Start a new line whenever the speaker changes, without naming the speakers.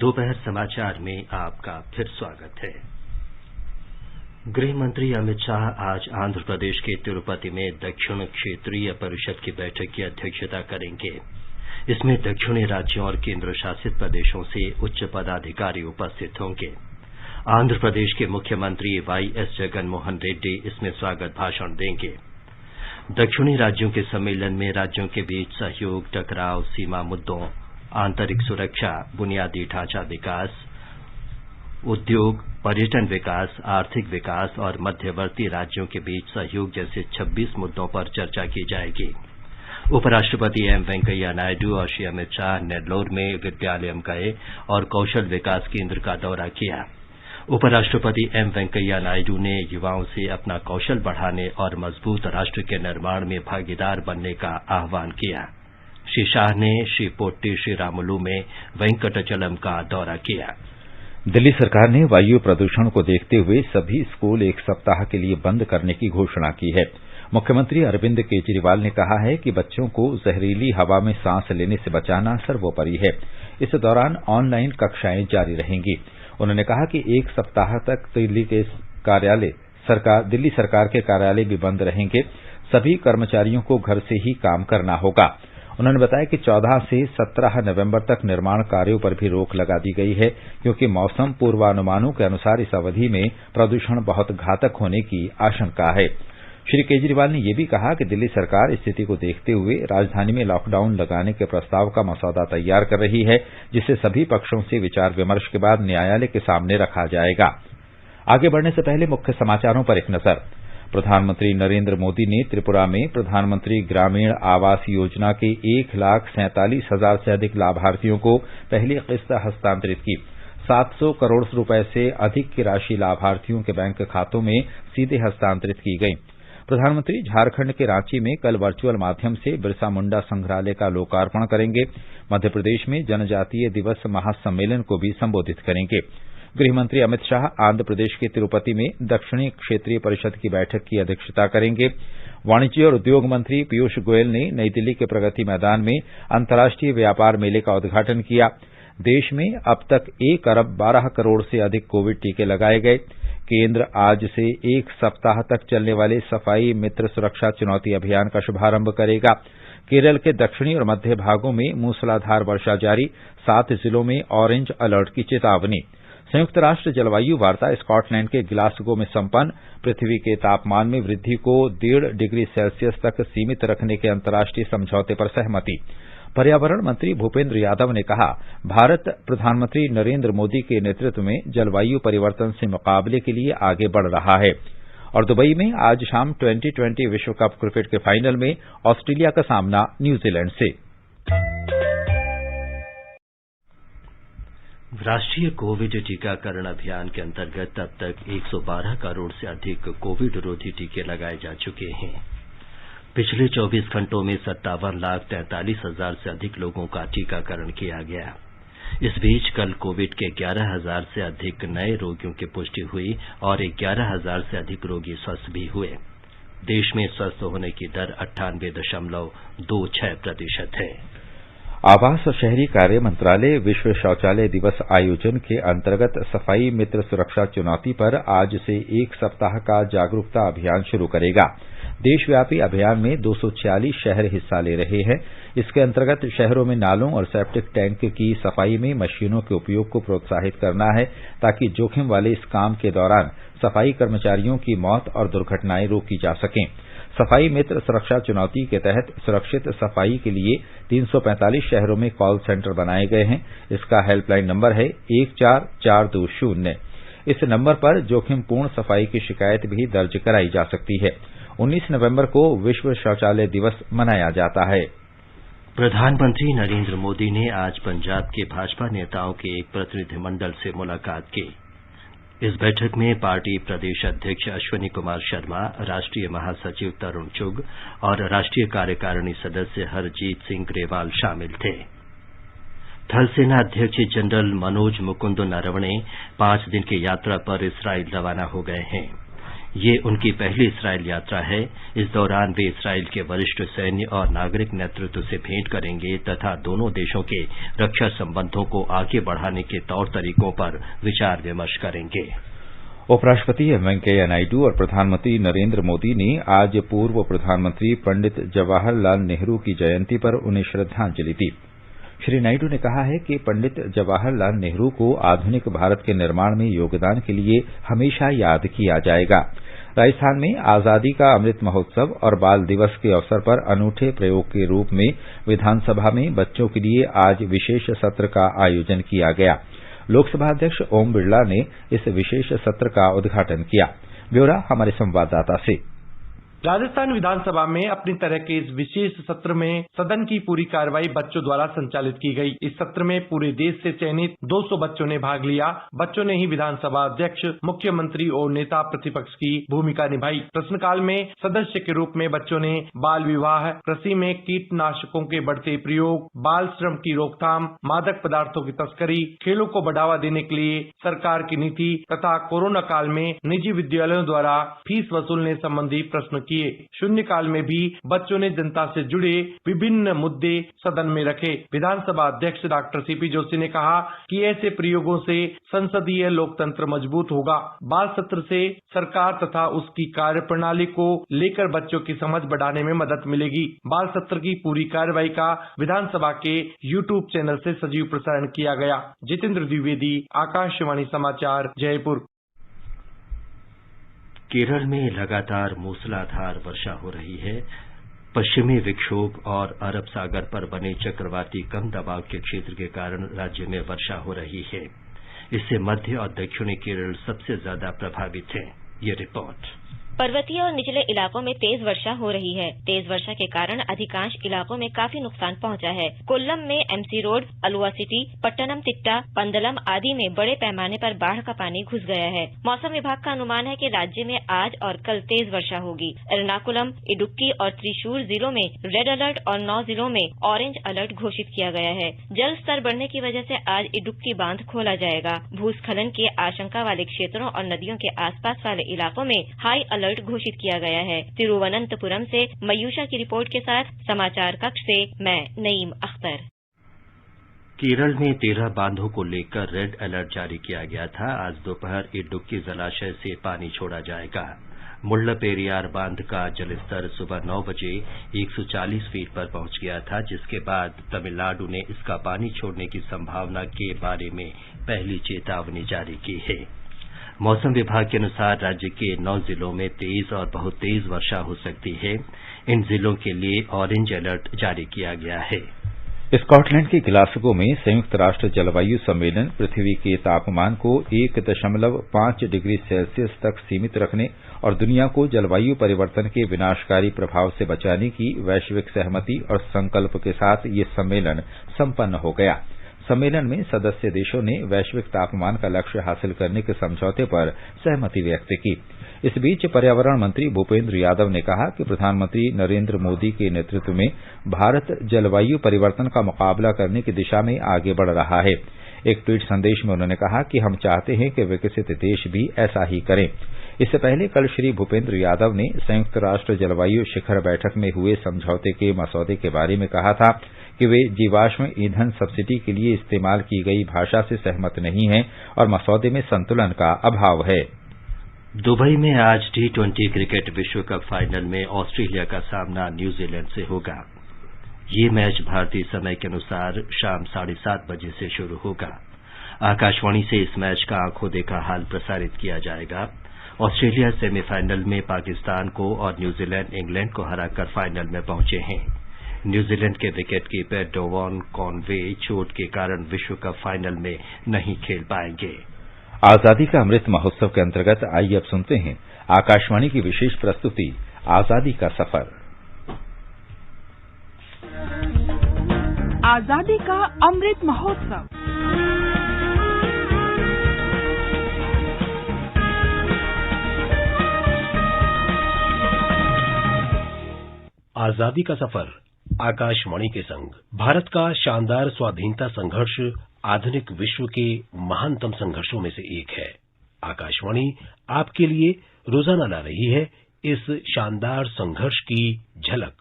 दोपहर समाचार में आपका फिर स्वागत है। गृह मंत्री अमित शाह आज आंध्र प्रदेश के तिरुपति में दक्षिण क्षेत्रीय परिषद की बैठक की अध्यक्षता करेंगे। इसमें दक्षिणी राज्यों और केंद्र शासित प्रदेशों से उच्च पदाधिकारी उपस्थित होंगे। आंध्र प्रदेश के मुख्यमंत्री वाईएस जगनमोहन रेड्डी इसमें स्वागत भाषण देंगे। दक्षिणी राज्यों के सम्मेलन में राज्यों के बीच सहयोग, टकराव, सीमा मुद्दों, आंतरिक सुरक्षा, बुनियादी ढांचा विकास, उद्योग, पर्यटन विकास, आर्थिक विकास और मध्यवर्ती राज्यों के बीच सहयोग जैसे 26 मुद्दों पर चर्चा की जाएगी। उपराष्ट्रपति एम वेंकैया नायडू और श्री अमित शाह नेल्लोर में विद्यालयम गए और कौशल विकास केंद्र का दौरा किया। उपराष्ट्रपति एम वेंकैया नायडू ने युवाओं से अपना कौशल बढ़ाने और मजबूत राष्ट्र के निर्माण में भागीदार बनने का आह्वान किया। श्री शाह ने श्री पोट्टी श्रीरामुलु में वेंकटचलम का दौरा किया।
दिल्ली सरकार ने वायु प्रदूषण को देखते हुए सभी स्कूल एक सप्ताह के लिए बंद करने की घोषणा की है। मुख्यमंत्री अरविंद केजरीवाल ने कहा है कि बच्चों को जहरीली हवा में सांस लेने से बचाना सर्वोपरि है। इस दौरान ऑनलाइन कक्षाएं जारी रहेंगी। उन्होंने कहा कि एक सप्ताह तक दिल्ली सरकार के कार्यालय भी बंद रहेंगे। सभी कर्मचारियों को घर से ही काम करना होगा। उन्होंने बताया कि 14 से 17 नवंबर तक निर्माण कार्यों पर भी रोक लगा दी गई है, क्योंकि मौसम पूर्वानुमानों के अनुसार इस अवधि में प्रदूषण बहुत घातक होने की आशंका है। श्री केजरीवाल ने यह भी कहा कि दिल्ली सरकार स्थिति को देखते हुए राजधानी में लॉकडाउन लगाने के प्रस्ताव का मसौदा तैयार कर रही है, जिसे सभी पक्षों से विचार विमर्श के बाद न्यायालय के सामने रखा जाएगा। आगे बढ़ने से पहले मुख्य समाचारों पर एक नजर। प्रधानमंत्री नरेंद्र मोदी ने त्रिपुरा में प्रधानमंत्री ग्रामीण आवास योजना के 1,47,000 से अधिक लाभार्थियों को पहली किस्त हस्तांतरित की। 700 करोड़ रुपए से अधिक की राशि लाभार्थियों के बैंक खातों में सीधे हस्तांतरित की गई। प्रधानमंत्री झारखंड के रांची में कल वर्चुअल माध्यम से बिरसा मुंडा संग्रहालय का लोकार्पण करेंगे। मध्य प्रदेश में जनजातीय दिवस महासम्मेलन को भी संबोधित करेंगे। गृहमंत्री अमित शाह आंध्र प्रदेश के तिरुपति में दक्षिणी क्षेत्रीय परिषद की बैठक की अध्यक्षता करेंगे। वाणिज्य और उद्योग मंत्री पीयूष गोयल ने नई दिल्ली के प्रगति मैदान में अंतर्राष्ट्रीय व्यापार मेले का उद्घाटन किया। देश में अब तक 1 अरब 12 करोड़ से अधिक कोविड टीके लगाए गए। केंद्र आज से एक सप्ताह तक चलने वाले सफाई मित्र सुरक्षा चुनौती अभियान का शुभारंभ करेगा। केरल के दक्षिणी और मध्य भागों में मूसलाधार वर्षा जारी, 7 जिलों में ऑरेंज अलर्ट की चेतावनी। संयुक्त राष्ट्र जलवायु वार्ता स्कॉटलैंड के ग्लासगो में संपन्न। पृथ्वी के तापमान में वृद्धि को 1.5 डिग्री सेल्सियस तक सीमित रखने के अंतर्राष्ट्रीय समझौते पर सहमति। पर्यावरण मंत्री भूपेंद्र यादव ने कहा, भारत प्रधानमंत्री नरेंद्र मोदी के नेतृत्व में जलवायु परिवर्तन से मुकाबले के लिए आगे बढ़ रहा है। और दुबई में आज शाम 2020 विश्व कप क्रिकेट के फाइनल में ऑस्ट्रेलिया का सामना न्यूजीलैंड से।
राष्ट्रीय कोविड टीकाकरण अभियान के अंतर्गत अब तक 112 करोड़ से अधिक कोविड रोधी टीके लगाए जा चुके हैं। पिछले 24 घंटों में 57,43,000 से अधिक लोगों का टीकाकरण किया गया। इस बीच कल कोविड के 11,000 से अधिक नए रोगियों की पुष्टि हुई और 11,000 से अधिक रोगी स्वस्थ भी हुए। देश में स्वस्थ होने की दर 98.26% है।
आवास और शहरी कार्य मंत्रालय विश्व शौचालय दिवस आयोजन के अंतर्गत सफाई मित्र सुरक्षा चुनौती पर आज से एक सप्ताह का जागरूकता अभियान शुरू करेगा। देशव्यापी अभियान में 246 शहर हिस्सा ले रहे हैं। इसके अंतर्गत शहरों में नालों और सेप्टिक टैंक की सफाई में मशीनों के उपयोग को प्रोत्साहित करना है, ताकि जोखिम वाले इस काम के दौरान सफाई कर्मचारियों की मौत और दुर्घटनाएं रोकी जा सकें। सफाई मित्र सुरक्षा चुनौती के तहत सुरक्षित सफाई के लिए 345 शहरों में कॉल सेंटर बनाए गए हैं। इसका हेल्पलाइन नंबर है 14420। इस नंबर पर जोखिमपूर्ण सफाई की शिकायत भी दर्ज कराई जा सकती है। 19 नवंबर को विश्व शौचालय दिवस मनाया जाता है।
प्रधानमंत्री नरेंद्र मोदी ने आज पंजाब के भाजपा नेताओं के एक प्रतिनिधिमंडल से मुलाकात की। इस बैठक में पार्टी प्रदेश अध्यक्ष अश्विनी कुमार शर्मा, राष्ट्रीय महासचिव तरुण चुग और राष्ट्रीय कार्यकारिणी सदस्य हरजीत सिंह ग्रेवाल शामिल थे। थल सेना अध्यक्ष जनरल मनोज मुकुंद नरवणे 5 दिन की यात्रा पर इसराइल रवाना हो गए हैं। ये उनकी पहली इसराइल यात्रा है। इस दौरान वे इसराइल के वरिष्ठ सैन्य और नागरिक नेतृत्व से भेंट करेंगे तथा दोनों देशों के रक्षा संबंधों को आगे बढ़ाने के तौर तरीकों पर विचार विमर्श करेंगे।
उपराष्ट्रपति एम वेंकैया नायडू और प्रधानमंत्री नरेंद्र मोदी ने आज पूर्व प्रधानमंत्री पंडित जवाहरलाल नेहरू की जयंती पर उन्हें श्रद्धांजलि दी। श्री नायडू ने कहा है कि पंडित जवाहरलाल नेहरू को आधुनिक भारत के निर्माण में योगदान के लिए हमेशा याद किया जाएगा। राजस्थान में आजादी का अमृत महोत्सव और बाल दिवस के अवसर पर अनूठे प्रयोग के रूप में विधानसभा में बच्चों के लिए आज विशेष सत्र का आयोजन किया गया। लोकसभा अध्यक्ष ओम बिरला ने इस विशेष सत्र का उद्घाटन किया। ब्यौरा हमारे संवाददाता से।
राजस्थान विधानसभा में अपनी तरह के इस विशेष सत्र में सदन की पूरी कार्रवाई बच्चों द्वारा संचालित की गई। इस सत्र में पूरे देश से चयनित 200 बच्चों ने भाग लिया। बच्चों ने ही विधानसभा अध्यक्ष, मुख्यमंत्री और नेता प्रतिपक्ष की भूमिका निभाई। प्रश्नकाल में सदस्य के रूप में बच्चों ने बाल विवाह, कृषि में कीटनाशकों के बढ़ते प्रयोग, बाल श्रम की रोकथाम, मादक पदार्थों की तस्करी, खेलों को बढ़ावा देने के लिए सरकार की नीति तथा कोरोना काल में निजी विद्यालयों द्वारा फीस वसूलने संबंधी प्रश्न किए। शून्यकाल में भी बच्चों ने जनता से जुड़े विभिन्न मुद्दे सदन में रखे। विधानसभा अध्यक्ष डॉक्टर सीपी जोशी ने कहा कि ऐसे प्रयोगों से संसदीय लोकतंत्र मजबूत होगा। बाल सत्र से सरकार तथा उसकी कार्यप्रणाली को लेकर बच्चों की समझ बढ़ाने में मदद मिलेगी। बाल सत्र की पूरी कार्रवाई का विधानसभा के यूट्यूब चैनल से सजीव प्रसारण किया गया। जितेंद्र द्विवेदी, आकाशवाणी समाचार, जयपुर।
केरल में लगातार मूसलाधार वर्षा हो रही है। पश्चिमी विक्षोभ और अरब सागर पर बने चक्रवाती कम दबाव के क्षेत्र के कारण राज्य में वर्षा हो रही है। इससे मध्य और दक्षिणी केरल सबसे ज्यादा प्रभावित हैं। ये रिपोर्ट।
पर्वतीय और निचले इलाकों में तेज वर्षा हो रही है। तेज वर्षा के कारण अधिकांश इलाकों में काफी नुकसान पहुंचा है। कोल्लम में एमसी रोड, अलुवा सिटी, पट्टनमतिट्टा, पंदलम आदि में बड़े पैमाने पर बाढ़ का पानी घुस गया है। मौसम विभाग का अनुमान है कि राज्य में आज और कल तेज वर्षा होगी। एर्नाकुलम, इडुक्की और त्रिशूर जिलों में रेड अलर्ट और 9 जिलों में ऑरेंज अलर्ट घोषित किया गया है। जल स्तर बढ़ने की वजह से आज इडुक्की बांध खोला जाएगा। भूस्खलन की आशंका वाले क्षेत्रों और नदियों के आसपास वाले इलाकों में हाई अलर्ट घोषित किया गया है। तिरुवनंतपुरम से मयूषा की रिपोर्ट के साथ समाचार कक्ष से मैं नईम अख्तर।
केरल में 13 बांधों को लेकर रेड अलर्ट जारी किया गया था। आज दोपहर इडुक्की जलाशय से पानी छोड़ा जाएगा। मुल्लपेरियार बांध का जलस्तर सुबह 9 बजे 140 फीट पर पहुंच गया था, जिसके बाद तमिलनाडु ने इसका पानी छोड़ने की संभावना के बारे में पहली चेतावनी जारी की है। मौसम विभाग के अनुसार राज्य के 9 जिलों में तेज और बहुत तेज वर्षा हो सकती है। इन जिलों के लिए ऑरेंज अलर्ट जारी किया गया है।
स्कॉटलैंड के ग्लासगो में संयुक्त राष्ट्र जलवायु सम्मेलन पृथ्वी के तापमान को 1.5 डिग्री सेल्सियस तक सीमित रखने और दुनिया को जलवायु परिवर्तन के विनाशकारी प्रभाव से बचाने की वैश्विक सहमति और संकल्प के साथ ये सम्मेलन संपन्न हो गया। सम्मेलन में सदस्य देशों ने वैश्विक तापमान का लक्ष्य हासिल करने के समझौते पर सहमति व्यक्त की। इस बीच पर्यावरण मंत्री भूपेंद्र यादव ने कहा कि प्रधानमंत्री नरेंद्र मोदी के नेतृत्व में भारत जलवायु परिवर्तन का मुकाबला करने की दिशा में आगे बढ़ रहा है। एक ट्वीट संदेश में उन्होंने कहा कि हम चाहते हैं कि विकसित देश भी ऐसा ही करें। इससे पहले कल श्री भूपेंद्र यादव ने संयुक्त राष्ट्र जलवायु शिखर बैठक में हुए समझौते के मसौदे के बारे में कहा था कि वे जीवाश्म ईंधन सब्सिडी के लिए इस्तेमाल की गई भाषा से सहमत नहीं हैं और मसौदे में संतुलन का अभाव है।
दुबई में आज T20 क्रिकेट विश्व कप फाइनल में ऑस्ट्रेलिया का सामना न्यूजीलैंड से होगा। ये मैच भारतीय समय के अनुसार शाम 7:30 बजे से शुरू होगा। आकाशवाणी से इस मैच का आंखों देखा हाल प्रसारित किया जाएगा। ऑस्ट्रेलिया सेमीफाइनल में पाकिस्तान को और न्यूजीलैंड इंग्लैंड को हराकर फाइनल में पहुंचे हैं। न्यूजीलैंड के विकेटकीपर डेवॉन कॉनवे चोट के कारण विश्व कप फाइनल में नहीं खेल पाएंगे।
आजादी का अमृत महोत्सव के अंतर्गत आइए अब सुनते हैं आकाशवाणी की विशेष प्रस्तुति आजादी का सफर।
आजादी का अमृत महोत्सव।
आजादी का सफर आकाशवाणी के संग भारत का शानदार स्वाधीनता संघर्ष आधुनिक विश्व के महानतम संघर्षों में से एक है। आकाशवाणी आपके लिए रोजाना ला रही है इस शानदार संघर्ष की झलक।